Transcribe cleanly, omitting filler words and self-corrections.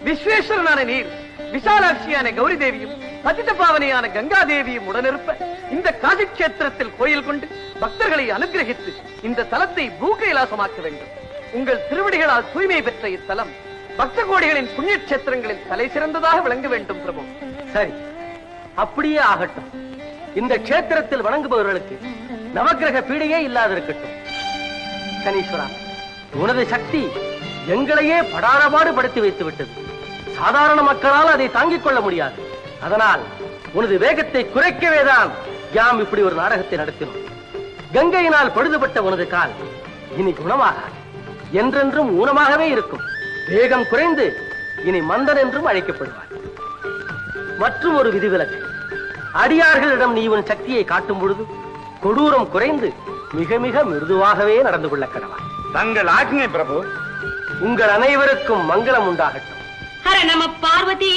விஸ்வேஸ்வரனான நீர் விசாலாட்சியான கௌரி தேவியும் பதித பாவனையான கங்கா தேவியும் உடனிருப்ப இந்த காசி கஷேத்திரத்தில் கோயில் கொண்டு பக்தர்களை அனுகிரகித்து இந்த தலத்தை பூகைலாசமாக்க வேண்டும். உங்கள் திருவடிகளால் தூய்மை பெற்ற இத்தலம் பக்த கோடிகளின் புண்ணிய கஷேத்திரங்களில் தலை சிறந்ததாக விளங்க வேண்டும் பிரபு. சரி, அப்படியே ஆகட்டும். இந்த கஷேத்திரத்தில் வணங்குபவர்களுக்கு நவக்கிரக பீடையே இல்லாதிருக்கட்டும். சனீஸ்வரா, உனது சக்தி எங்களையே படாரபாடு படுத்தி வைத்து விட்டது. சாதாரண மக்களால் அதை தாங்கிக் கொள்ள முடியாது. அதனால் உனது வேகத்தை குறைக்கவேதான் யாம் இப்படி ஒரு நாடகத்தை நடத்தினோம். கங்கையினால் பழுதுபட்ட உனது கால் இனி குணமாக என்றென்றும் ஊனமாகவே இருக்கும். வேகம் குறைந்து இனி மந்தன் என்றும் அழைக்கப்படுவார். மற்றும் ஒரு விதிவிலக்கு, அடியார்களிடம் நீ உன் சக்தியை காட்டும் பொழுது கொடூரம் குறைந்து மிக மிக மிருதுவாகவே நடந்து கொள்ள கடவா. தங்கள் ஆజ్ఞை பிரபு. உங்கள் அனைவருக்கும் மங்களம் உண்டாகட்டும். ஹர நம பார்வதி